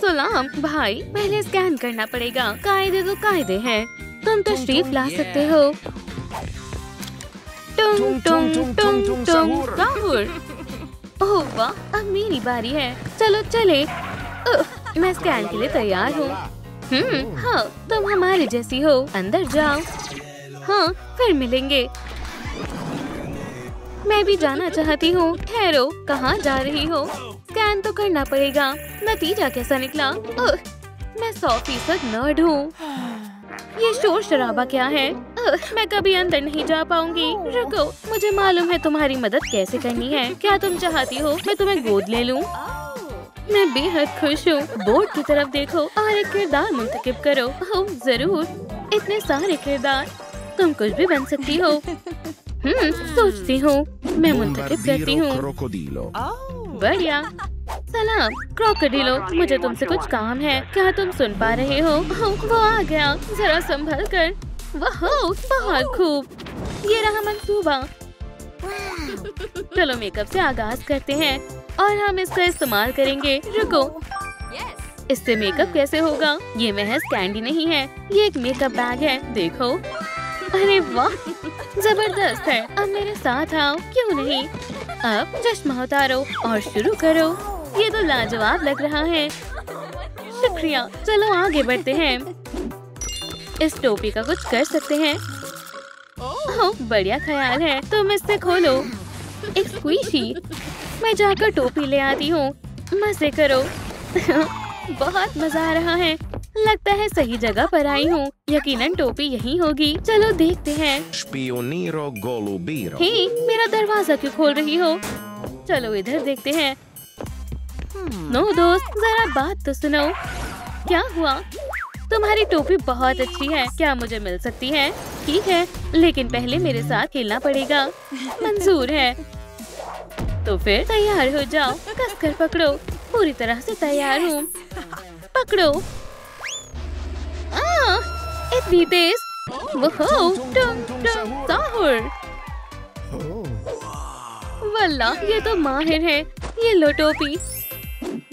सलाम भाई, पहले स्कैन करना पड़ेगा। कायदे तो कायदे हैं। तुम तशरीफ ला सकते हो। टुंग टुंग टुंग टुंग साहुर। ओह वाह, अब मेरी बारी है। चलो चले। मैं स्कैन के लिए तैयार हूँ। हाँ, तुम हमारे जैसी हो। अंदर जाओ। हाँ, फिर मिलेंगे। मैं भी जाना चाहती हूँ। ठहरो, कहाँ जा रही हो? स्कैन तो करना पड़ेगा। नतीजा कैसा निकला? मैं 100% नर्ड हूँ। ये शोर शराबा क्या है? मैं कभी अंदर नहीं जा पाऊंगी। रुको, मुझे मालूम है तुम्हारी मदद कैसे करनी है। क्या तुम चाहती हो मैं तुम्हें गोद ले लूं? मैं बेहद खुश हूँ। बोर्ड की तरफ देखो और एक किरदार मुंतखब करो। ओह जरूर, इतने सारे किरदार। तुम कुछ भी बन सकती हो। सोचती हूँ। मैं मुंतखब करती हूँ। बढ़िया। सलाम क्रोकोडिलो, मुझे तुमसे कुछ काम है। क्या तुम सुन पा रहे हो? वो आ गया, जरा संभल कर। वाह, बहुत खूब। ये रहा मंसूबा। चलो मेकअप से आगाज करते हैं और हम इसका इस्तेमाल करेंगे। रुको, इससे मेकअप कैसे होगा? ये महज कैंडी नहीं है, ये एक मेकअप बैग है। देखो। अरे वाह, जबरदस्त है। अब मेरे साथ आओ। क्यों नहीं? अब चश्मा उतारो और शुरू करो। ये तो लाजवाब लग रहा है। शुक्रिया। चलो आगे बढ़ते हैं। इस टोपी का कुछ कर सकते हैं। ओह, बढ़िया ख्याल है। तुम इससे खोलो। एक स्क्वीशी। मैं जाकर टोपी ले आती हूँ। मजे करो। बहुत मजा आ रहा है। लगता है सही जगह पर आई हूँ। यकीनन टोपी यहीं होगी। चलो देखते हैं। हे, मेरा दरवाजा क्यों खोल रही हो? चलो इधर देखते हैं। नो दोस्त, जरा बात तो सुनो। क्या हुआ? तुम्हारी टोपी बहुत अच्छी है। क्या मुझे मिल सकती है? ठीक है, लेकिन पहले मेरे साथ खेलना पड़ेगा। मंजूर है। तो फिर तैयार हो जाओ। कसकर पकड़ो। पूरी तरह से तैयार हूँ। पकड़ो। इतनी तेज। साहुर। वल्लाह, ये तो माहिर है। ये लो टोपी।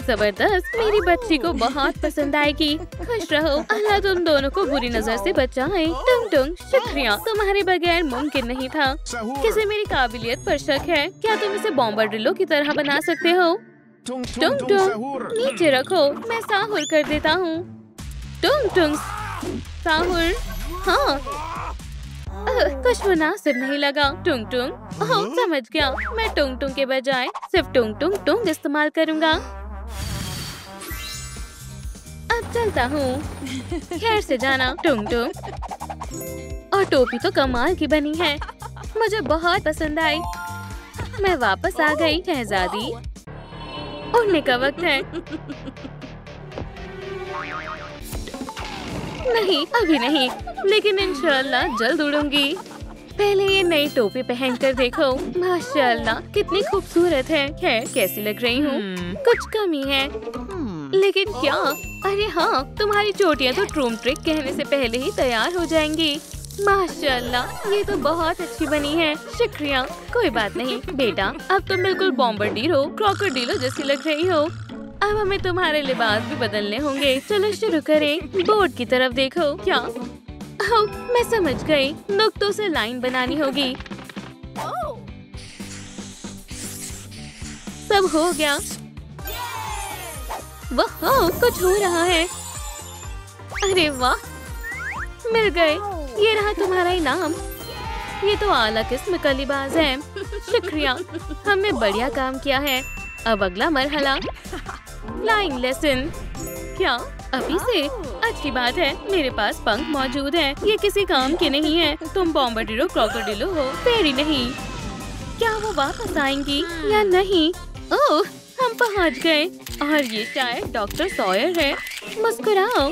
जबरदस्त, मेरी बच्ची को बहुत पसंद आएगी। खुश रहो। अल्लाह तुम दोनों को बुरी नजर से बचाए। टुंग टुंग, शुक्रिया। तुम्हारे बगैर मुमकिन नहीं था। किसे मेरी काबिलियत पर शक है? क्या तुम इसे बॉम्बरडिलो की तरह बना सकते हो? टुंग टुंग, नीचे रखो। मैं साहुर कर देता हूँ। टुंग टुंग साहुर। हाँ, कुछ मुनासिब नहीं लगा। टुंग टुंग। ओह, समझ गया। मैं टुंग टुंग के बजाय सिर्फ टुंग टुंग टुंग इस्तेमाल करूँगा। अब चलता हूँ। खैर से जाना। टुंग टुंग। और टोपी तो कमाल की बनी है। मुझे बहुत पसंद आई। मैं वापस आ गई शहजादी। उड़ने का वक्त है। नहीं, अभी नहीं, लेकिन इंशाल्लाह जल्द उड़ूंगी। पहले ये नई टोपी पहनकर देखो। माशाल्लाह, कितनी खूबसूरत है। खैर, कैसी लग रही हूँ? कुछ कमी है, लेकिन क्या? अरे हाँ, तुम्हारी चोटियाँ तो ट्रूम ट्रिक कहने से पहले ही तैयार हो जाएंगी। माशाल्लाह, ये तो बहुत अच्छी बनी है। शुक्रिया। कोई बात नहीं बेटा, अब तुम बिल्कुल बॉम्बरडिलो क्रोकोडिलो जैसी लग रही हो। अब हमें तुम्हारे लिबास भी बदलने होंगे। चलो शुरू करें। बोर्ड की तरफ देखो। क्या? ओह, मैं समझ गई। नुक्तों से लाइन बनानी होगी। सब हो गया। वाह, कुछ हो रहा है। अरे वाह, मिल गए। ये रहा तुम्हारा इनाम। ये तो आला किस्म का लिबास है। शुक्रिया, हमने बढ़िया काम किया है। अब अगला मरहला, फ्लाइंग लेसन। क्या अभी से? अच्छी बात है, मेरे पास पंख मौजूद हैं। ये किसी काम के नहीं है। तुम बॉम्बरडिलो क्रोकोडिलो हो, फेरी नहीं। क्या वो वापस आएंगी या नहीं? ओह, हम पहुंच गए। और ये शायद डॉक्टर सॉयर है। मुस्कुराओ।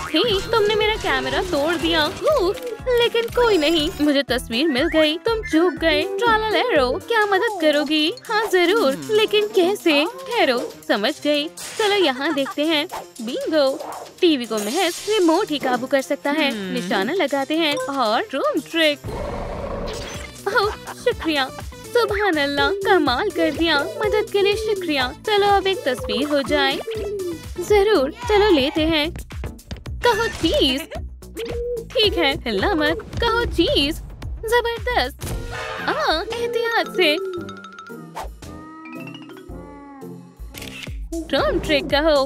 हे, तुमने मेरा कैमरा तोड़ दिया। लेकिन कोई नहीं, मुझे तस्वीर मिल गई। तुम चूक गए। ट्रालालेरो, क्या मदद करोगी? हाँ जरूर, लेकिन कैसे? ठहरो, समझ गई। चलो यहाँ देखते हैं। बिंगो, टीवी को महज रिमोट ही काबू कर सकता है। निशाना लगाते हैं और ट्रूम ट्रिक। ओह, शुक्रिया। सुभान अल्लाह, कमाल कर दिया। मदद के लिए शुक्रिया। चलो अब एक तस्वीर हो जाए। जरूर, चलो लेते हैं। कहो चीज। ठीक है, हिलना मत। कहो चीज। जबरदस्त। एहतियात से। ड्रोन ट्रिक कहो।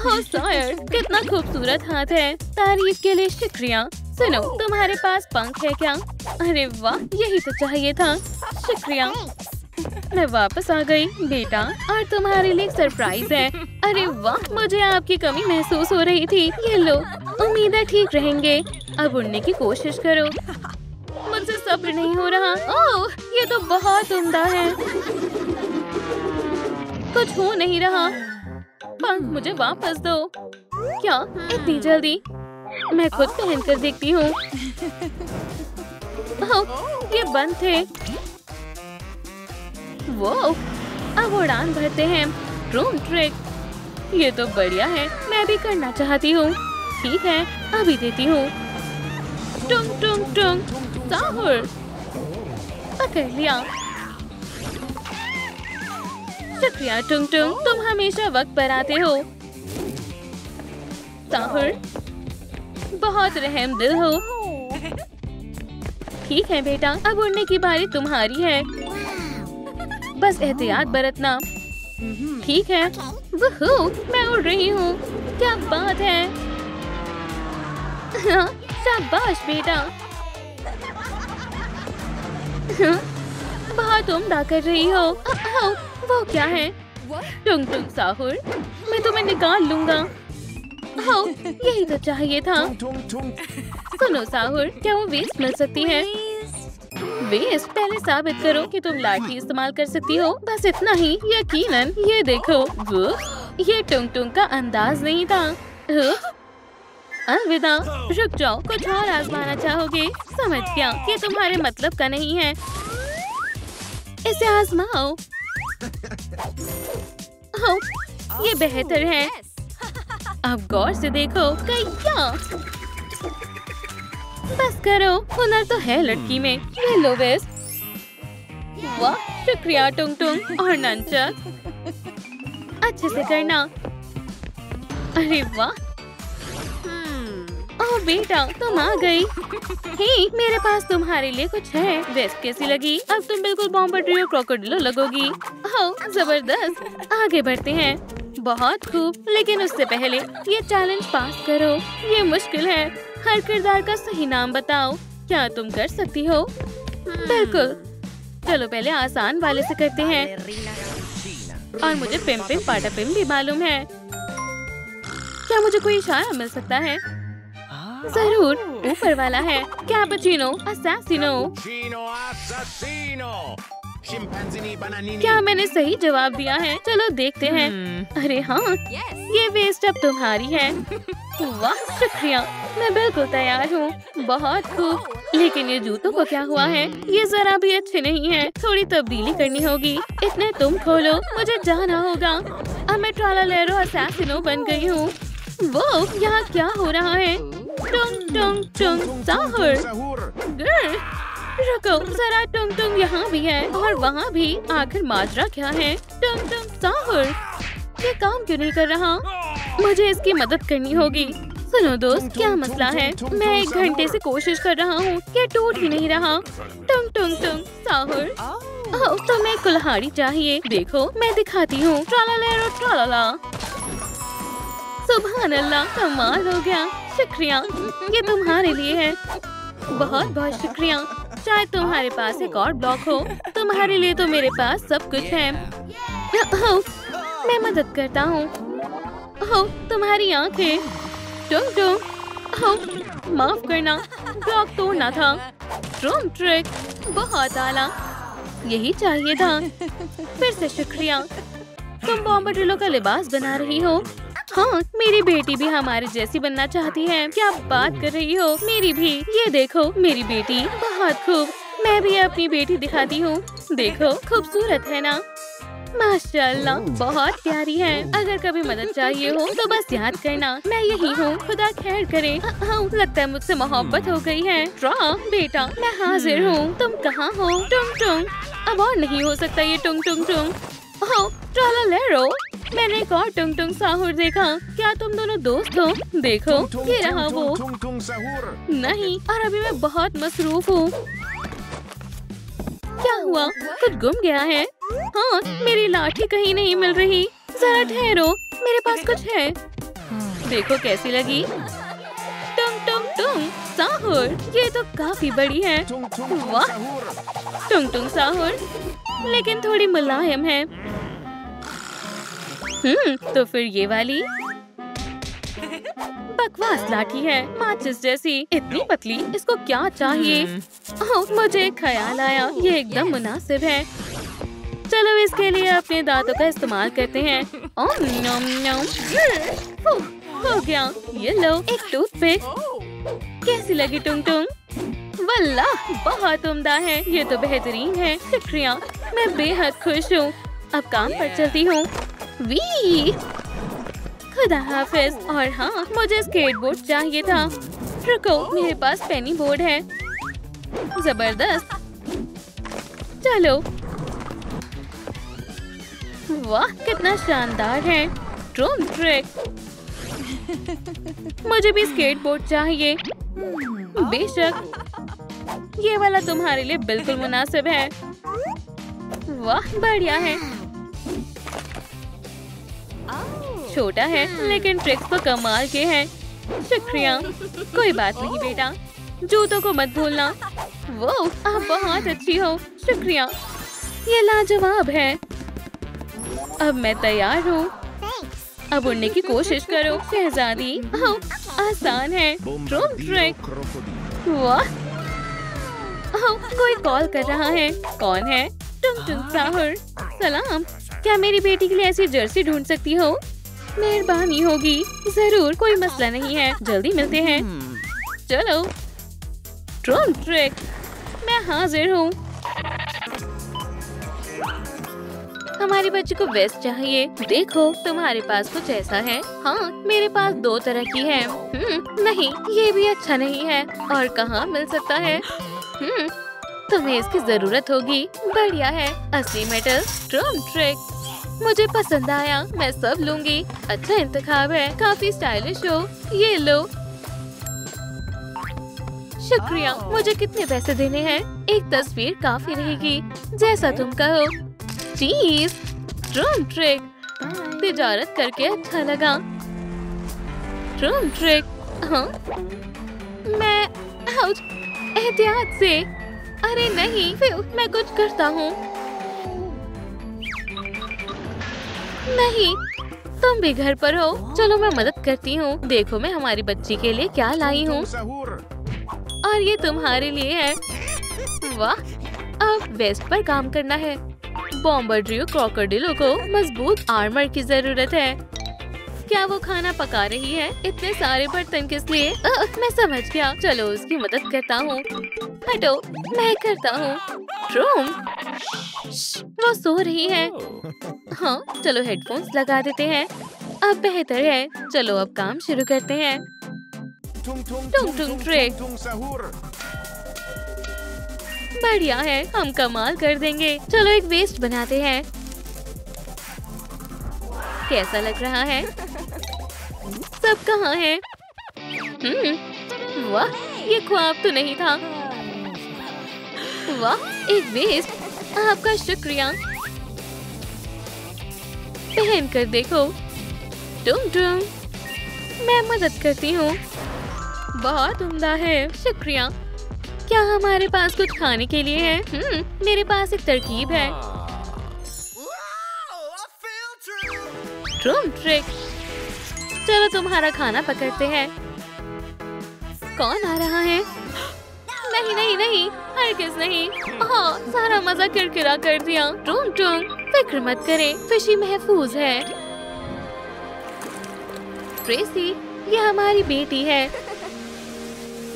ओह शायर, कितना खूबसूरत हाथ है। तारीफ के लिए शुक्रिया। सुनो, तुम्हारे पास पंख है क्या? अरे वाह, यही तो चाहिए था। शुक्रिया। मैं वापस आ गई बेटा, और तुम्हारे लिए एक सरप्राइज है। अरे वाह, मुझे आपकी कमी महसूस हो रही थी। ये लो, उम्मीद है ठीक रहेंगे। अब उड़ने की कोशिश करो। मुझसे सब्र नहीं हो रहा। ओह, ये तो बहुत उम्दा है। कुछ हो नहीं रहा। पंख मुझे वापस दो। क्या इतनी जल्दी? मैं खुद पहन कर देखती हूँ। ये बंद थे। वो अब उड़ान भरते हैं। Drone trick. ये तो बढ़िया है, मैं भी करना चाहती हूँ। ठीक है, अभी देती हूँ। टुंग टुंग टुंग। साहुर, पकड़ लिया। शुक्रिया टुंग टुंग, तुम हमेशा वक्त पर आते हो। साहुर, बहुत रहम दिल हो। ठीक है बेटा, अब उड़ने की बारी तुम्हारी है। बस एहतियात बरतना। ठीक है। वुहू, मैं उड़ रही हूँ। क्या बात है। शाबाश बेटा। बहुत उम्दा कर रही हो। वो क्या है? टुंग टुंग साहुर, मैं तुम्हें निकाल लूंगा। यही तो चाहिए था। सुनो साहुर, क्या वो वेस्ट मिल सकती है? वेस्ट? पहले साबित करो कि तुम लाठी इस्तेमाल कर सकती हो। बस इतना ही, यकीनन। ये देखो। ये टुंग टुंग का अंदाज नहीं था। अलविदा। रुक जाओ, कुछ और आजमाना चाहोगे? समझ गया, ये तुम्हारे मतलब का नहीं है। इसे आजमाओ। ये बेहतर है। अब गौर से देखो। क्या? बस करो, हुनर तो है लड़की में। ये लो वेस्ट। वाह, शुक्रिया टुंग टुंग। और नंचक अच्छे से करना। अरे वाह। ओह बेटा, तुम आ गई। हे, मेरे पास तुम्हारे लिए कुछ है। वेस्ट कैसी लगी? अब तुम बिल्कुल बॉम्बर्डी और क्रोकोडिलो लगोगी। ओह जबरदस्त। आगे बढ़ते हैं। बहुत खूब, लेकिन उससे पहले ये चैलेंज पास करो। ये मुश्किल है। हर किरदार का सही नाम बताओ। क्या तुम कर सकती हो? बिल्कुल। चलो पहले आसान वाले से करते हैं। और मुझे पिम पिम पाटा पिम भी मालूम है। क्या मुझे कोई इशारा मिल सकता है? जरूर, ऊपर वाला है। कैपुचिनो असैसिनो। क्या मैंने सही जवाब दिया है? चलो देखते हैं। अरे हाँ, ये वेस्ट अब तुम्हारी है। वाह शुक्रिया, मैं बिल्कुल तैयार हूँ। बहुत खूब। लेकिन ये जूतों को क्या हुआ है? ये जरा भी अच्छे नहीं है। थोड़ी तब्दीली करनी होगी। इतने तुम खोलो, मुझे जाना होगा। अब मैं ट्रालालेरो असैसिनो बन गई हूँ। वो यहाँ क्या हो रहा है? टुंग टुंग टुंग साहुर। रुको जरा, टुंग टुंग यहाँ भी है और वहाँ भी। आखिर माजरा क्या है? टुंग टुंग साहुर, ये काम क्यों नहीं कर रहा? मुझे इसकी मदद करनी होगी। सुनो दोस्त, क्या मसला है? मैं 1 घंटे से कोशिश कर रहा हूँ, ये टूट ही नहीं रहा। टुंग टुंग टुंग साहुर, तुम्हें कुल्हाड़ी चाहिए। देखो मैं दिखाती हूँ। ट्रालालेरो ट्रालाला। सुभान अल्लाह, कमाल हो गया। शुक्रिया, ये तुम्हारे लिए है। बहुत बहुत शुक्रिया। शायद तुम्हारे पास एक और ब्लॉक हो। तुम्हारे लिए तो मेरे पास सब कुछ है। मैं मदद करता हूँ। तुम्हारी आंखें। टुंग टुंग, माफ करना, ब्लॉक तोड़ना था। ड्रोन ट्रिक, बहुत आला। यही चाहिए था। फिर से शुक्रिया। तुम बॉम्बर्डिलो का लिबास बना रही हो? हाँ, मेरी बेटी भी हमारे जैसी बनना चाहती है। क्या बात कर रही हो? मेरी भी। ये देखो मेरी बेटी। बहुत खूब। मैं भी अपनी बेटी दिखाती हूँ। देखो खूबसूरत है ना? माशाल्लाह, बहुत प्यारी है। अगर कभी मदद चाहिए हो तो बस याद करना, मैं यही हूँ। खुदा खैर करे। लगता है मुझसे मोहब्बत हो गई है। ट्रा बेटा, मैं हाजिर हूँ। तुम कहाँ हो? टुंग टुंग, अब और नहीं हो सकता ये टुंग टुंग टुंग। ओह ट्रालालेरो, मैंने एक और टुंग टुंग साहुर देखा। क्या तुम दोनों दोस्त हो? देखो ये रहा वो। नहीं, और अभी मैं बहुत मसरूफ हूँ। क्या हुआ? कुछ गुम गया है। हाँ, मेरी लाठी कहीं नहीं मिल रही। जरा ठहरो, मेरे पास कुछ है। देखो कैसी लगी। टुंग टुंग टुंग साहुर, ये तो काफी बड़ी है। वाह, टुंग टुंग साहुर, लेकिन थोड़ी मुलायम है। तो फिर ये वाली बकवास लाठी है, माचिस जैसी, इतनी पतली। इसको क्या चाहिए? ओह, मुझे एक ख्याल आया, ये एकदम मुनासिब है। चलो इसके लिए अपने दांतों का इस्तेमाल करते हैं। ओम न्यम न्यम। हो गया, ये लो एक टूथपिक। कैसी लगी टुंग टुंग? वल्लाह बहुत उम्दा है, ये तो बेहतरीन है। शुक्रिया, मैं बेहद खुश हूँ। अब काम पर चलती हूँ। वी खुदा हाफिज। और हाँ, मुझे स्केटबोर्ड चाहिए था। रुको, मेरे पास पेनी बोर्ड है। जबरदस्त, चलो। वाह कितना शानदार है। Drone trick. मुझे भी स्केटबोर्ड चाहिए। बेशक, ये वाला तुम्हारे लिए बिल्कुल मुनासिब है। वाह बढ़िया है। छोटा है लेकिन ट्रिक्स तो कमाल के हैं। शुक्रिया। कोई बात नहीं बेटा, जूतों को मत भूलना। वो आप बहुत अच्छी हो। शुक्रिया, ये लाजवाब है। अब मैं तैयार हूँ। अब उड़ने की कोशिश करो शहजादी। आसान है। Drone trick. वाह, कोई कॉल कर रहा है। कौन है? टुंग टुंग साहुर। सलाम, क्या मेरी बेटी के लिए ऐसी जर्सी ढूंढ सकती हो? मेहरबानी होगी। जरूर, कोई मसला नहीं है, जल्दी मिलते हैं। चलो। ड्रोन ट्रिक, मैं हाजिर हूँ। हमारी बच्ची को वेस्ट चाहिए। देखो तुम्हारे पास कुछ ऐसा है? हाँ, मेरे पास 2 तरह की है। नहीं, ये भी अच्छा नहीं है। और कहाँ मिल सकता है? तुम्हें इसकी जरूरत होगी। बढ़िया है, असली मेटल। ड्रोन ट्रिक मुझे पसंद आया, मैं सब लूंगी। अच्छा इंतखाब है, काफी स्टाइलिश हो। ये लो। शुक्रिया। मुझे कितने पैसे देने हैं? एक तस्वीर काफी रहेगी, जैसा तुम कहो। चीज। ड्रोन ट्रिक, तिजारत करके अच्छा लगा। Drone trick. हाँ, मैं एहतियात से। अरे नहीं, मैं कुछ करता हूँ। नहीं, तुम भी घर पर हो। चलो मैं मदद करती हूँ। देखो मैं हमारी बच्ची के लिए क्या लाई हूँ। और ये तुम्हारे लिए है। वाह, अब वेस्ट पर काम करना है। बॉम्बार्डियो क्रोकोडिलो को मजबूत आर्मर की जरूरत है। क्या वो खाना पका रही है? इतने सारे बर्तन किस लिए? मैं समझ गया। चलो उसकी मदद करता हूँ। हटो, मैं करता हूँ। ड्रोन, वो सो रही है। हाँ, चलो हेडफोन्स लगा देते हैं। अब बेहतर है। चलो अब काम शुरू करते हैं। टुंग टुंग ट्रिक। बढ़िया है, हम कमाल कर देंगे। चलो एक वेस्ट बनाते हैं। कैसा लग रहा है? सब कहाँ है? वाह, ये ख्वाब तो नहीं था। वाह, एक वेस्ट। आपका शुक्रिया। पहन कर देखो। टुंग टुंग, मैं मदद करती हूँ। बहुत उम्दा है। शुक्रिया। क्या हमारे पास कुछ खाने के लिए है? मेरे पास एक तरकीब है। Drone trick. चलो तुम्हारा खाना पकड़ते हैं। कौन आ रहा है? नहीं नहीं नहीं, हरगिज़ नहीं। हाँ, सारा मजा किरकिरा कर दिया। ड्रोन ट्रिक, फिक्र मत करें, फिशी महफूज है। ट्रेसी, ये हमारी बेटी है।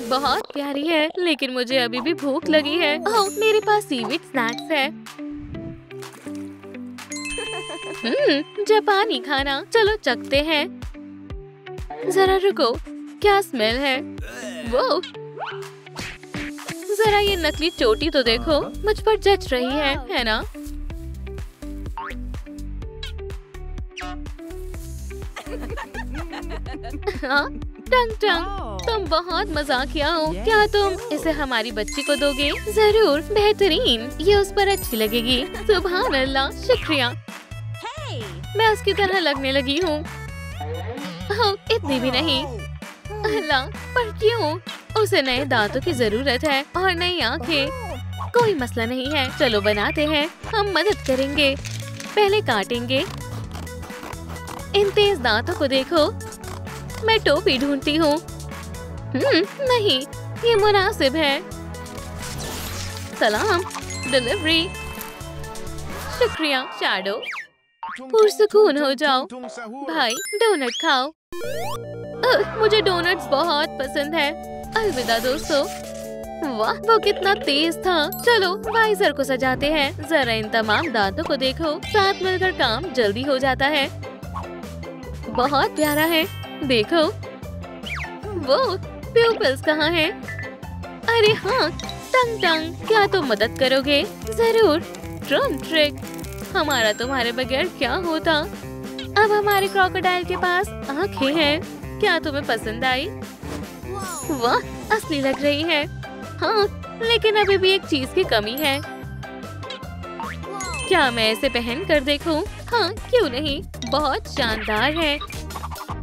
बहुत प्यारी है, लेकिन मुझे अभी भी भूख लगी है। ओह, मेरे पास सीवीड स्नैक्स है। जापानी खाना। चलो चखते हैं। जरा रुको, क्या स्मेल है? वो जरा ये नकली चोटी तो देखो, मुझ पर जच रही है ना? हाँ, टंग टंग, तुम बहुत मजाकिया हो। क्या तुम इसे हमारी बच्ची को दोगे? जरूर, बेहतरीन, ये उस पर अच्छी लगेगी। सुभान अल्लाह, शुक्रिया। मैं उसकी तरह लगने लगी हूँ। इतनी भी नहीं। अल्लाह, पर क्यों? उसे नए दांतों की जरूरत है और नई आँखें। कोई मसला नहीं है, चलो बनाते हैं। हम मदद करेंगे। पहले काटेंगे। इन तेज दांतों को देखो। मैं टोपी ढूंढती हूँ। नहीं, ये मुनासिब है। सलाम, डिलीवरी। शुक्रिया शैडो। पुरसुकून हो जाओ। भाई, डोनट खाओ। मुझे डोनट्स बहुत पसंद है। अलविदा दोस्तों। वाह, वो कितना तेज था। चलो वाइजर को सजाते हैं। जरा इन तमाम दांतों को देखो, साथ मिलकर काम जल्दी हो जाता है। बहुत प्यारा है, देखो। वो प्यूपल्स कहाँ हैं? अरे हाँ, टंग टंग, क्या तुम मदद करोगे? जरूर, ड्रम ट्रिक। हमारा तुम्हारे बगैर क्या होता? अब हमारे क्रोकोडाइल के पास आँखें हैं। क्या तुम्हें पसंद आई? वाह, असली लग रही है। हाँ, लेकिन अभी भी एक चीज की कमी है। क्या मैं इसे पहन कर देखूं? हाँ, क्यों नहीं, बहुत शानदार है।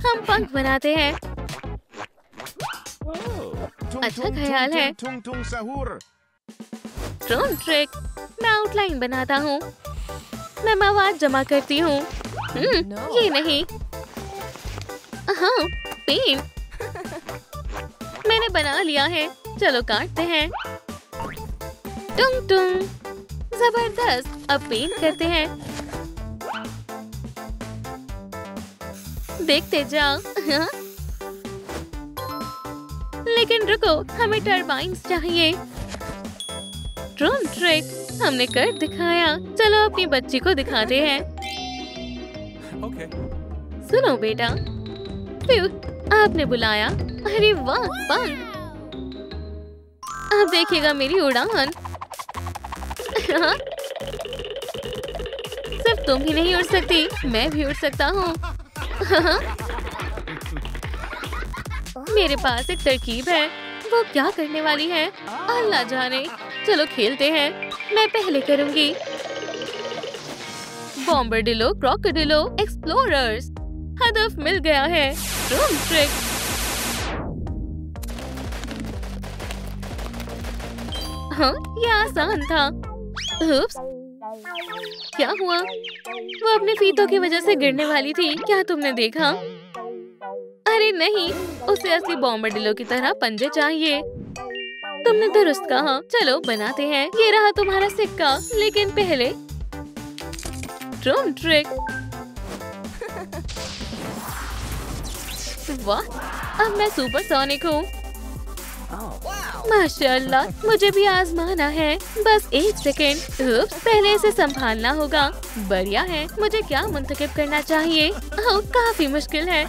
हम पंख बनाते हैं। अच्छा ख्याल है। Drone trick. मैं आउटलाइन बनाता हूँ। मैं मवाद जमा करती हूँ। ये नहीं। हाँ, पेन। मैंने बना लिया है। चलो काटते हैं। टुंग टुंग, जबरदस्त। अब पेंट करते हैं। देखते जाओ। लेकिन रुको, हमें टर्बाइन्स चाहिए। ड्रोन ट्रिक हमने कर दिखाया। चलो अपनी बच्ची को दिखाते हैं। सुनो बेटा, आपने बुलाया। अरे वाह, पंख। अब देखिएगा मेरी उड़ान। सिर्फ तुम ही नहीं उड़ सकती, मैं भी उड़ सकता हूँ। मेरे पास एक तरकीब है। वो क्या करने वाली है अल्लाह जाने। चलो खेलते हैं। मैं पहले करूँगी। बॉम्बरडिलो क्रोकोडिलो एक्सप्लोरर्स। हदफ मिल गया है। Drone trick. हाँ, ये आसान था। उप्स, क्या हुआ? वो अपने फीतों की वजह से गिरने वाली थी। क्या तुमने देखा? अरे नहीं, उसे असली बॉम्बरडिलो की तरह पंजे चाहिए। तुमने दुरुस्त कहा। चलो बनाते हैं। ये रहा तुम्हारा सिक्का। लेकिन पहले ड्रोन ट्रिक। वाह, अब मैं सुपरसोनिक हूँ। माशाअल्लाह, मुझे भी आजमाना है। बस एक सेकेंड। पहले इसे संभालना होगा। बढ़िया है। मुझे क्या मुंतखब करना चाहिए? काफी मुश्किल है।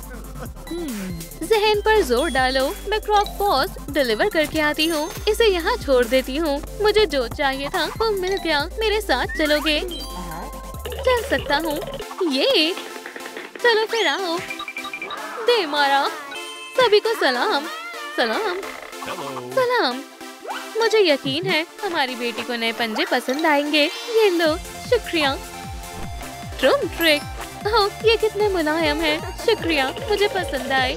जहन पर जोर डालो। मैं क्रॉक पॉज डिलीवर करके आती हूँ। इसे यहाँ छोड़ देती हूँ। मुझे जो चाहिए था वो मिल गया। मेरे साथ चलोगे? चल सकता हूँ। ये चलो फिर आओ। दे मारा। सभी को सलाम। सलाम सलाम। मुझे यकीन है हमारी बेटी को नए पंजे पसंद आएंगे। ये लो, शुक्रिया। Drone trick. ये कितने मुलायम है। शुक्रिया, मुझे पसंद आए।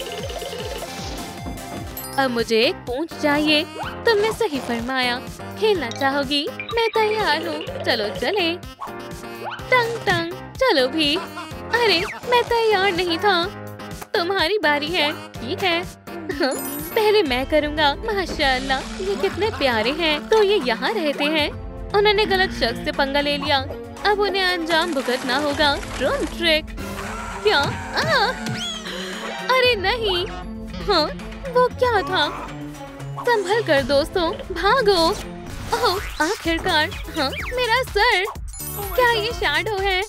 अब मुझे एक पूंछ चाहिए। तुमने सही फरमाया। खेलना चाहोगी? मैं तैयार हूँ। चलो चले। टंग टंग, चलो भी। अरे, मैं तैयार नहीं था। तुम्हारी बारी है। ठीक है। पहले मैं करूँगा। माशाअल्लाह, ये कितने प्यारे हैं। तो ये यहाँ रहते हैं। उन्होंने गलत शख्स से पंगा ले लिया। अब उन्हें अंजाम भुगतना होगा। Drone trick. क्या? अरे नहीं। हाँ, वो क्या था? संभल कर दोस्तों, भागो। ओह, आखिरकार। हाँ, मेरा सर। क्या ये शैडो है?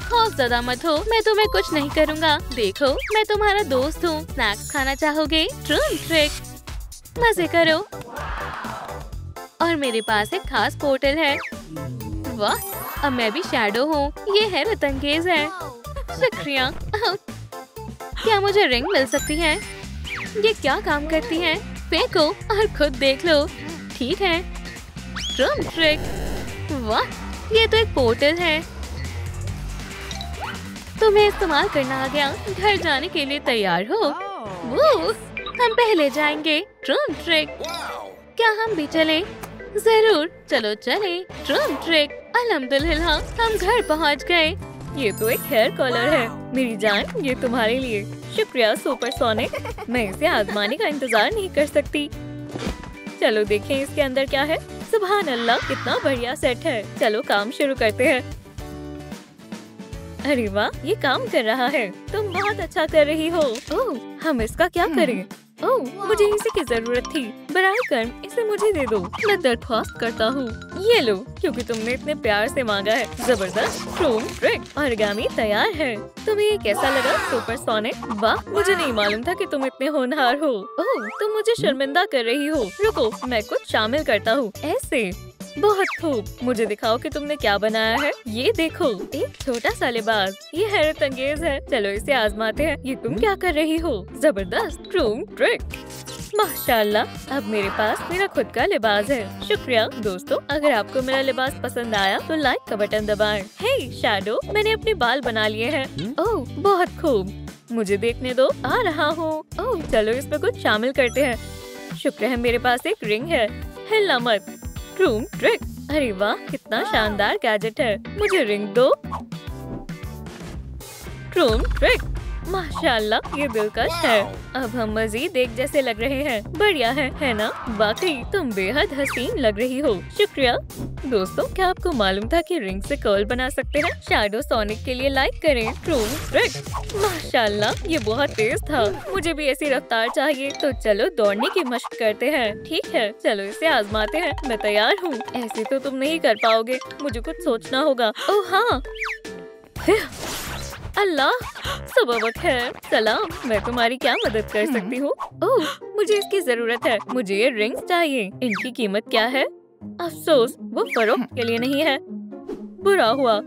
खौफज़दा मत हो, मैं तुम्हें कुछ नहीं करूँगा। देखो, मैं तुम्हारा दोस्त हूँ। स्नैक्स खाना चाहोगे? Drone trick. मजे करो। और मेरे पास एक खास पोर्टल है। वाह, अब मैं भी शैडो हूँ। ये हैरत अंगेज है। शुक्रिया। क्या मुझे रिंग मिल सकती है? ये क्या काम करती है? फेंको और खुद देख लो। ठीक है, ड्रम ट्रिक। वाह, ये तो एक पोर्टल है। तुम्हें इस्तेमाल करना आ गया। घर जाने के लिए तैयार हो? वो हम पहले जाएंगे। Drum trick. क्या हम भी चले? जरूर, चलो चले। Drum trick. अल्हम्दुलिल्लाह, हम घर पहुंच गए। ये तो एक हेयर कलर है। मेरी जान, ये तुम्हारे लिए। शुक्रिया सुपरसोनिक। मैं इसे आजमाने का इंतजार नहीं कर सकती। चलो देखें इसके अंदर क्या है। सुभान अल्लाह, कितना बढ़िया सेट है। चलो काम शुरू करते हैं। अरे वाह, ये काम कर रहा है। तुम बहुत अच्छा कर रही हो। ओह, हम इसका क्या करें? ओह, मुझे इसी की जरूरत थी। बराए कर्म, इसे मुझे दे दो। मैं दरख्वास्त करता हूँ। ये लो, क्योंकि तुमने इतने प्यार से मांगा है। जबरदस्त ड्रम ट्रिक। ऑरिगामी तैयार है। तुम्हें ये कैसा लगा सुपरसोनिक? वाह, मुझे नहीं मालूम था कि तुम इतने होनहार हो। ओह, तुम मुझे शर्मिंदा कर रही हो। रुको, मैं कुछ शामिल करता हूँ। ऐसे बहुत खूब। मुझे दिखाओ कि तुमने क्या बनाया है। ये देखो, एक छोटा सा लिबास। ये हैरत अंगेज है। चलो इसे आजमाते हैं। ये तुम क्या कर रही हो? जबरदस्त ड्रम ट्रिक। माशाल्लाह, अब मेरे पास मेरा खुद का लिबास है। शुक्रिया दोस्तों। अगर आपको मेरा लिबास पसंद आया तो लाइक का बटन दबाएं। हे शैडो, मैंने अपने बाल बना लिए हैं। ओह, बहुत खूब। मुझे देखने दो, आ रहा हूँ। ओह, चलो इसमें कुछ शामिल करते हैं। शुक्र है मेरे पास एक रिंग है। हिलना मत। Drum trick. अरे वाह, कितना शानदार गैजेट है। मुझे रिंग दो। Drum trick. माशाल्लाह, ये दिलकश है। अब हम मजीद एक जैसे लग रहे हैं। बढ़िया है ना? वाकई तुम बेहद हसीन लग रही हो। शुक्रिया दोस्तों। क्या आपको मालूम था कि रिंग से कर्ल बना सकते हैं? शैडो सोनिक के लिए लाइक करें। Drum trick. माशाल्लाह, ये बहुत तेज था। मुझे भी ऐसी रफ्तार चाहिए। तो चलो दौड़ने की मशक करते हैं। ठीक है, चलो इसे आजमाते हैं। मैं तैयार हूँ। ऐसे तो तुम नहीं कर पाओगे। मुझे कुछ सोचना होगा। ओह हाँ, अल्लाह, सुबह है। सलाम, मैं तुम्हारी क्या मदद कर सकती हूँ? ओह, मुझे इसकी जरूरत है। मुझे ये रिंग्स चाहिए। इनकी कीमत क्या है? अफसोस, वो फरोख्त के लिए नहीं है। बुरा हुआ।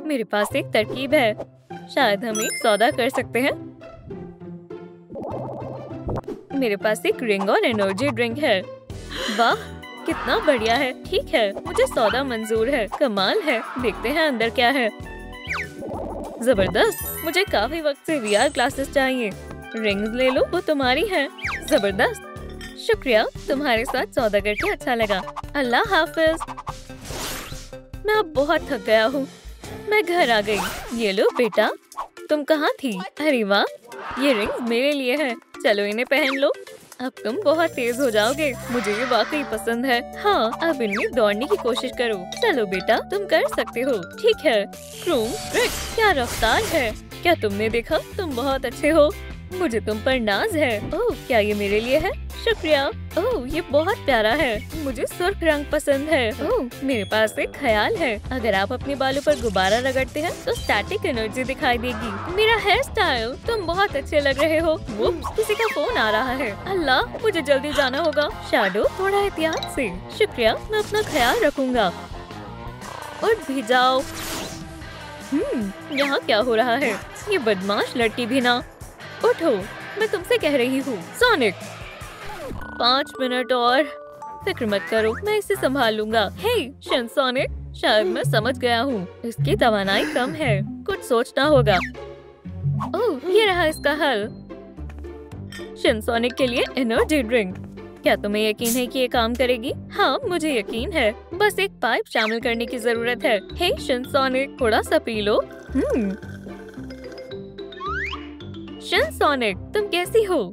मेरे पास एक तरकीब है। शायद हम एक सौदा कर सकते हैं। मेरे पास एक रिंग और एनर्जी ड्रिंक है। वाह, कितना बढ़िया है। ठीक है, मुझे सौदा मंजूर है। कमाल है। देखते हैं अंदर क्या है। जबरदस्त। मुझे काफी वक्त से वीआर क्लासेस चाहिए। रिंग्स ले लो, वो तुम्हारी हैं। जबरदस्त। शुक्रिया, तुम्हारे साथ सौदा करके अच्छा लगा। अल्लाह हाफिज। मैं अब बहुत थक गया हूँ। मैं घर आ गई। ये लो बेटा, तुम कहाँ थी? अरे वाह, ये रिंग्स मेरे लिए है। चलो इन्हें पहन लो। अब तुम बहुत तेज हो जाओगे। मुझे ये वाकई पसंद है। हाँ, अब इनमें दौड़ने की कोशिश करो। चलो बेटा, तुम कर सकते हो। ठीक है। Drum trick. क्या रफ्तार है। क्या तुमने देखा? तुम बहुत अच्छे हो। मुझे तुम पर नाज है। ओह, क्या ये मेरे लिए है? शुक्रिया। ओह, ये बहुत प्यारा है। मुझे सुर्ख रंग पसंद है। ओह, मेरे पास एक ख्याल है। अगर आप अपने बालों पर गुब्बारा रगड़ते हैं तो स्टैटिक एनर्जी दिखाई देगी। मेरा हेयर स्टाइल, तुम बहुत अच्छे लग रहे हो। वो किसी का फोन आ रहा है। अल्लाह, मुझे जल्दी जाना होगा। शैडो, थोड़ा एहतियात से। शुक्रिया, मैं अपना ख्याल रखूंगा। उठ भी जाओ। यहाँ क्या हो रहा है? ये बदमाश लड़की भी ना। उठो, मैं तुमसे कह रही हूँ। सोनिक, 5 मिनट और। फिक्र मत करो, मैं इसे संभाल लूंगा। हे शिन सोनिक, शायद मैं समझ गया हूँ। इसकी तवानाई कम है। कुछ सोचना होगा। ओह, ये रहा इसका हल। शिन सोनिक के लिए एनर्जी ड्रिंक। क्या तुम्हें यकीन है कि ये काम करेगी? हाँ, मुझे यकीन है। बस एक पाइप शामिल करने की जरूरत है। हे शिन सोनिक, थोड़ा सा पी लो। शिन सोनिक, तुम कैसी हो?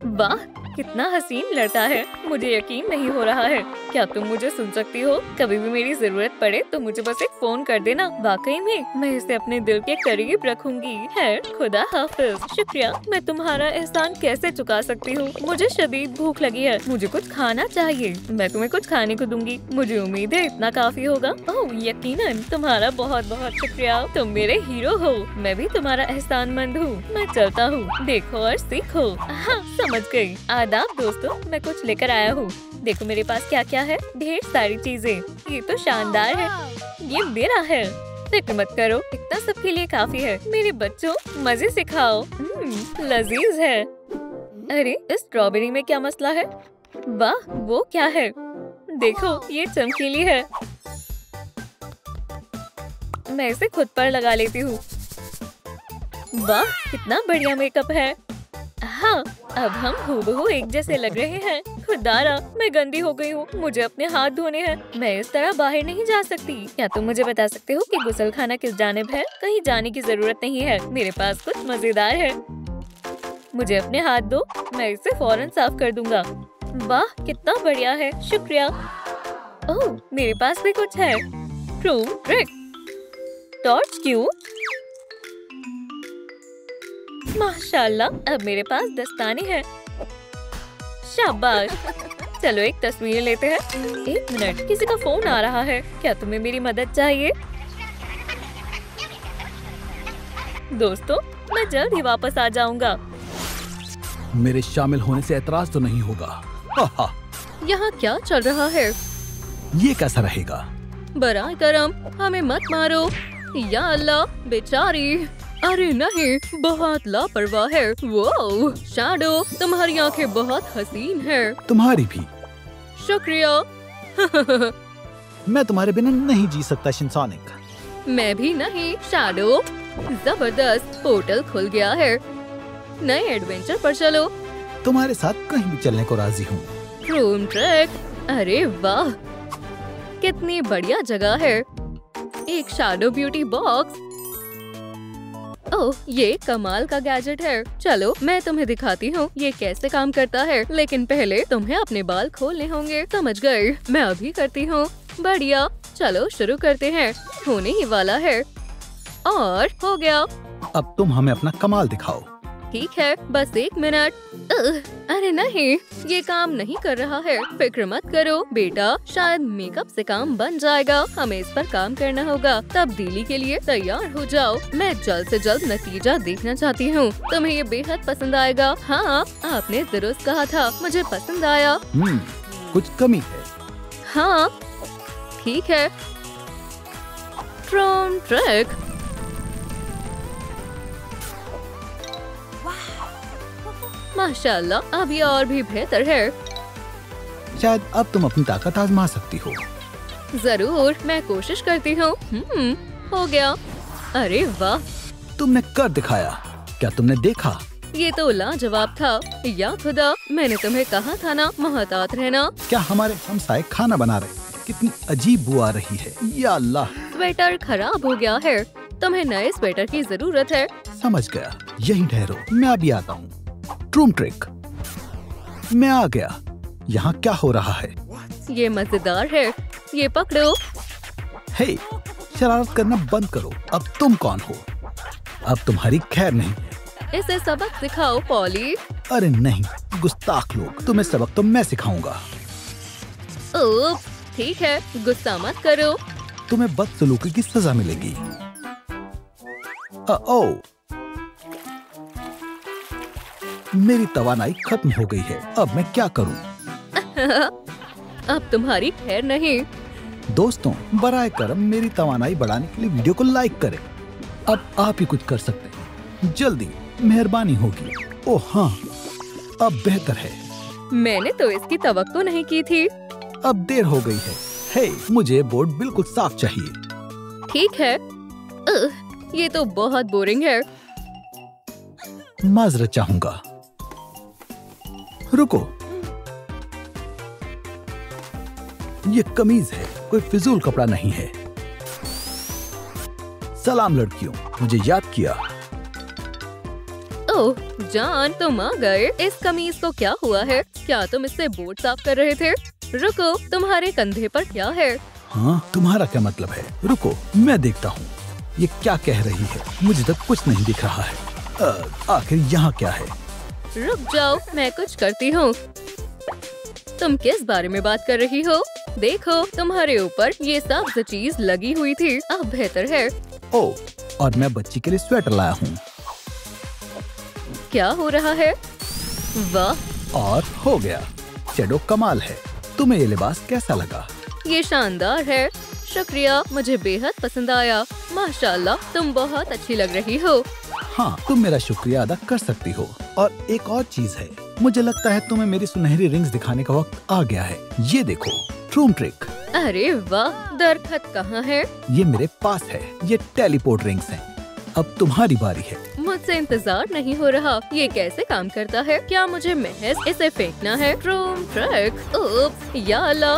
वाह, कितना हसीन लड़का है। मुझे यकीन नहीं हो रहा है। क्या तुम मुझे सुन सकती हो? कभी भी मेरी जरूरत पड़े तो मुझे बस एक फोन कर देना। वाकई में मैं इसे अपने दिल के करीब रखूंगी। है, खुदा हाफिज। शुक्रिया, मैं तुम्हारा एहसान कैसे चुका सकती हूँ? मुझे शदीद भूख लगी है। मुझे कुछ खाना चाहिए। मैं तुम्हें कुछ खाने को दूंगी। मुझे उम्मीद है इतना काफी होगा। ओह, यकीनन। तुम्हारा बहुत बहुत शुक्रिया। तुम मेरे हीरो हो। मैं भी तुम्हारा एहसानमंद हूँ। मैं चलता हूँ। देखो और सीखो। हाँ, समझ गई। आदाब दोस्तों, मैं कुछ लेकर आया हूँ। देखो मेरे पास क्या क्या है, ढेर सारी चीजें। ये तो शानदार है, ये मेरा है। फिक्र मत करो, इतना सबके लिए काफी है। मेरे बच्चों मजे से खाओ, लजीज है। अरे इस स्ट्रॉबेरी में क्या मसला है? वाह, वो क्या है? देखो ये चमकीली है। मैं इसे खुद पर लगा लेती हूँ। वाह, कितना बढ़िया मेकअप है। हाँ, अब हम हूबहू एक जैसे लग रहे हैं। खुदारा, मैं गंदी हो गई हूँ, मुझे अपने हाथ धोने हैं। मैं इस तरह बाहर नहीं जा सकती। क्या तुम मुझे बता सकते हो कि गुसलखाना किस जानिब है? कहीं जाने की जरूरत नहीं है, मेरे पास कुछ मजेदार है। मुझे अपने हाथ दो, मैं इसे फौरन साफ कर दूंगा। वाह, कितना बढ़िया है, शुक्रिया। ओह, मेरे पास भी कुछ है। ट्रूम ट्रिक। टॉर्च क्यों? माशाल्लाह, अब मेरे पास दस्ताने हैं। शाबाश। चलो एक तस्वीर लेते हैं। एक मिनट, किसी का फोन आ रहा है। क्या तुम्हें मेरी मदद चाहिए? दोस्तों, मैं जल्द ही वापस आ जाऊंगा। मेरे शामिल होने से एतराज तो नहीं होगा। यहाँ क्या चल रहा है? ये कैसा रहेगा? बराए करम, हमें मत मारो। या अल्लाह, बेचारी। अरे नहीं, बहुत लापरवाह है। वो शैडो, तुम्हारी आंखें बहुत हसीन है। तुम्हारी भी। शुक्रिया। मैं तुम्हारे बिना नहीं जी सकता शिनसोनिक। मैं भी नहीं शैडो। जबरदस्त, पोर्टल खुल गया है। नए एडवेंचर पर चलो। तुम्हारे साथ कहीं भी चलने को राजी हूँ। ट्रूम ट्रैक। अरे वाह, कितनी बढ़िया जगह है। एक शैडो ब्यूटी बॉक्स। ओह, ये कमाल का गैजेट है। चलो मैं तुम्हें दिखाती हूँ ये कैसे काम करता है, लेकिन पहले तुम्हें अपने बाल खोलने होंगे। समझ गए? मैं अभी करती हूँ। बढ़िया, चलो शुरू करते हैं। होने ही वाला है। और हो गया। अब तुम हमें अपना कमाल दिखाओ। ठीक है, बस एक मिनट। अरे नहीं, ये काम नहीं कर रहा है। फिक्र मत करो बेटा, शायद मेकअप से काम बन जाएगा। हमें इस पर काम करना होगा। तब्दीली के लिए तैयार हो जाओ। मैं जल्द से जल्द नतीजा देखना चाहती हूँ। तुम्हें ये बेहद पसंद आएगा। हाँ, आपने दुरुस्त कहा था, मुझे पसंद आया। कुछ कमी है। हाँ, ठीक है। ट्रूम ट्रिक। माशाल्लाह, अब ये और भी बेहतर है। शायद अब तुम अपनी ताकत आजमा सकती हो। जरूर, मैं कोशिश करती हूँ। हो गया। अरे वाह, तुमने कर दिखाया। क्या तुमने देखा? ये तो लाजवाब था। या खुदा, मैंने तुम्हें कहा था ना, मोहतात रहना। क्या हमारे हमसाए खाना बना रहे? कितनी अजीब बू आ रही है। या अल्लाह, स्वेटर खराब हो गया है। तुम्हें नए स्वेटर की जरूरत है। समझ गया, यहीं ठहरो, मैं अभी आता हूँ। ट्रूम ट्रिक, मैं आ गया। यहाँ क्या हो रहा है? ये मजेदार है, ये पकड़ो। हे, शरारत करना बंद करो। अब तुम कौन हो? अब तुम्हारी खैर नहीं। इसे सबक सिखाओ पॉली। अरे नहीं, गुस्ताख लोग, तुम्हें सबक तो मैं सिखाऊंगा। ओह, ठीक है, गुस्सा मत करो। तुम्हें बदसलूकी की सजा मिलेगी। ओह, मेरी तवानाई खत्म हो गई है। अब मैं क्या करूं? अब तुम्हारी खैर नहीं। दोस्तों, बराए करम मेरी तवानाई बढ़ाने के लिए वीडियो को लाइक करें। अब आप ही कुछ कर सकते हैं, जल्दी, मेहरबानी होगी। ओह हाँ, अब बेहतर है। मैंने तो इसकी तवक्को नहीं की थी। अब देर हो गई है। हे, मुझे बोर्ड बिल्कुल साफ चाहिए। ठीक है। ये तो बहुत बोरिंग है। माजरत चाहूंगा। रुको, ये कमीज है, कोई फिजूल कपड़ा नहीं है। सलाम लड़कियों, मुझे याद किया। ओह जान, तुम आ गए। इस कमीज को क्या हुआ है? क्या तुम इससे बोर्ड साफ कर रहे थे? रुको, तुम्हारे कंधे पर क्या है? हाँ, तुम्हारा क्या मतलब है? रुको, मैं देखता हूँ। ये क्या कह रही है? मुझे तक कुछ नहीं दिख रहा है। आखिर यहाँ क्या है? रुक जाओ, मैं कुछ करती हूँ। तुम किस बारे में बात कर रही हो? देखो, तुम्हारे ऊपर ये सब्ज चीज लगी हुई थी। अब बेहतर है। ओह, और मैं बच्ची के लिए स्वेटर लाया हूँ। क्या हो रहा है? वाह, और हो गया। शैडो कमाल है। तुम्हें ये लिबास कैसा लगा? ये शानदार है। शुक्रिया, मुझे बेहद पसंद आया। माशाल्लाह, तुम बहुत अच्छी लग रही हो। हाँ, तुम मेरा शुक्रिया अदा कर सकती हो। और एक और चीज है, मुझे लगता है तुम्हें मेरी सुनहरी रिंग्स दिखाने का वक्त आ गया है। ये देखो, ट्रूम ट्रिक। अरे वाह, दरखत कहाँ है? ये मेरे पास है। ये टेलीपोर्ट रिंग्स हैं। अब तुम्हारी बारी है। मुझसे इंतजार नहीं हो रहा। ये कैसे काम करता है? क्या मुझे महज इसे फेंकना है? ट्रूम ट्रिक। उप्स, या अल्लाह,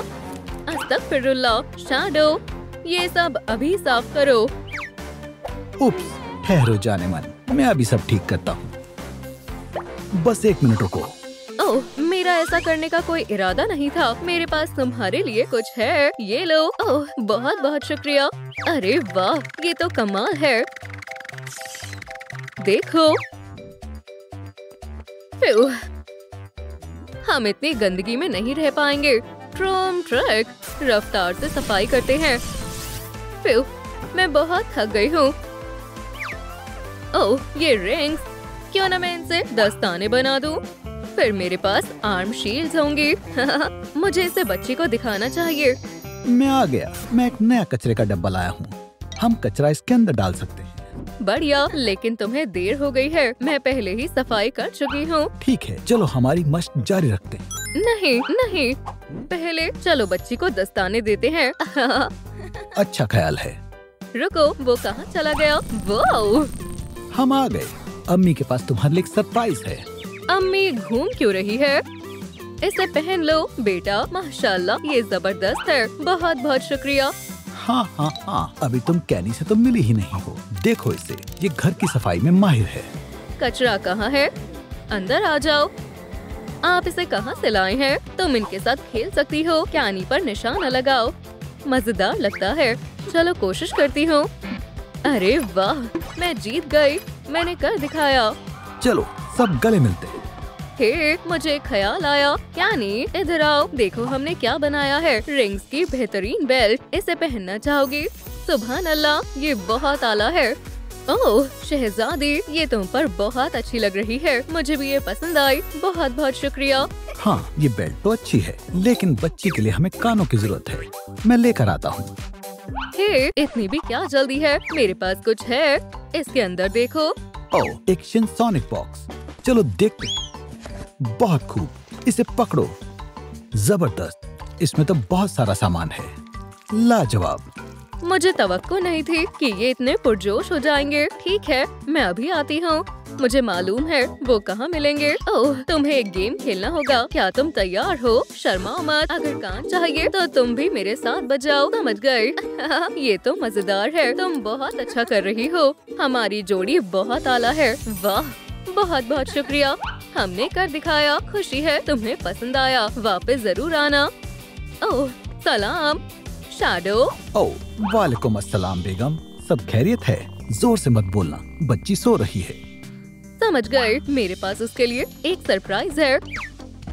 अस्तगफिरुल्लाह। शैडो, ये सब अभी साफ करो। उप्स, ठहरो जाने मन, मैं अभी सब ठीक करता हूँ। बस 1 मिनट रुको। ओह, मेरा ऐसा करने का कोई इरादा नहीं था। मेरे पास तुम्हारे लिए कुछ है, ये लो। ओह, बहुत बहुत शुक्रिया। अरे वाह, ये तो कमाल है। देखो, फ्यू, हम इतनी गंदगी में नहीं रह पाएंगे। ट्रूम ट्रिक, रफ्तार से सफाई करते हैं। फ्यू, मैं बहुत थक गई हूँ। ओह, ये रिंग्स, क्यों ना मैं इनसे दस्ताने बना दूं? फिर मेरे पास आर्म शील्ड्स होंगी। मुझे इसे बच्ची को दिखाना चाहिए। मैं आ गया। मैं एक नया कचरे का डब्बा लाया हूँ। हम कचरा इसके अंदर डाल सकते हैं। बढ़िया, लेकिन तुम्हें देर हो गई है। मैं पहले ही सफाई कर चुकी हूँ। ठीक है, चलो हमारी मशक जारी रखते हैं। नहीं नहीं, पहले चलो बच्ची को दस्ताने देते हैं। अच्छा ख्याल है। रुको, वो कहाँ चला गया? वो हम आ गए। अम्मी के पास तुम्हारे लिए एक सरप्राइज है। अम्मी घूम क्यों रही है? इसे पहन लो बेटा। माशाल्लाह, ये जबरदस्त है। बहुत बहुत शुक्रिया। हाँ हाँ हाँ, अभी तुम कैनी से तो मिली ही नहीं हो। देखो इसे, ये घर की सफाई में माहिर है। कचरा कहाँ है? अंदर आ जाओ। आप इसे कहाँ से लाए हैं? तुम इनके साथ खेल सकती हो। कैनी पर निशान लगाओ। मजेदार लगता है। चलो कोशिश करती हूँ। अरे वाह, मैं जीत गई। मैंने कर दिखाया। चलो सब गले मिलते हैं। हे, मुझे ख्याल आया। कैनी, इधर आओ। देखो हमने क्या बनाया है। रिंग्स की बेहतरीन बेल्ट। इसे पहनना चाहोगी? सुभान अल्लाह, ये बहुत आला है। ओह शहजादी, ये तुम पर बहुत अच्छी लग रही है। मुझे भी ये पसंद आई। बहुत बहुत शुक्रिया। हाँ, ये बेल्ट तो अच्छी है, लेकिन बच्ची के लिए हमें कानों की जरूरत है। मैं लेकर आता हूँ। हे, इतनी भी क्या जल्दी है? मेरे पास कुछ है। इसके अंदर देखो। ओह, एक शिनसोनिक बॉक्स। चलो देखते हैं। बहुत खूब, इसे पकड़ो। जबरदस्त, इसमें तो बहुत सारा सामान है। लाजवाब। मुझे तवक्को नहीं थी कि ये इतने पुरजोश हो जाएंगे। ठीक है, मैं अभी आती हूँ। मुझे मालूम है वो कहाँ मिलेंगे। ओह, तुम्हें एक गेम खेलना होगा। क्या तुम तैयार हो? शर्माओ मत। अगर कान चाहिए तो तुम भी मेरे साथ बजाओ। समझ गए? ये तो मजेदार है। तुम बहुत अच्छा कर रही हो। हमारी जोड़ी बहुत आला है। वाह, बहुत बहुत शुक्रिया। हमने कर दिखाया। खुशी है तुम्हें पसंद आया। वापस जरूर आना। ओह सलाम शैडो। ओह वालेकुम अस्सलाम बेगम, सब खैरियत है? जोर से मत बोलना, बच्ची सो रही है। समझ गए, मेरे पास उसके लिए एक सरप्राइज है।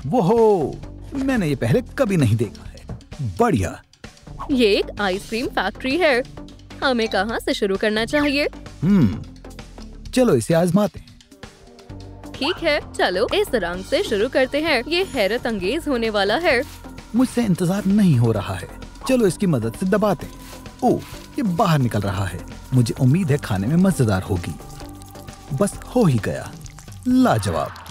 वो हो, मैंने ये पहले कभी नहीं देखा है। बढ़िया। ये एक आइसक्रीम फैक्ट्री है। हमें कहाँ से शुरू करना चाहिए? चलो इसे आजमाते हैं। ठीक है, चलो इस रंग से शुरू करते हैं। ये हैरत अंगेज होने वाला है। मुझसे इंतजार नहीं हो रहा है। चलो इसकी मदद से दबाते हैं। ओह, ये बाहर निकल रहा है। मुझे उम्मीद है खाने में मजेदार होगी। बस हो ही गया। लाजवाब।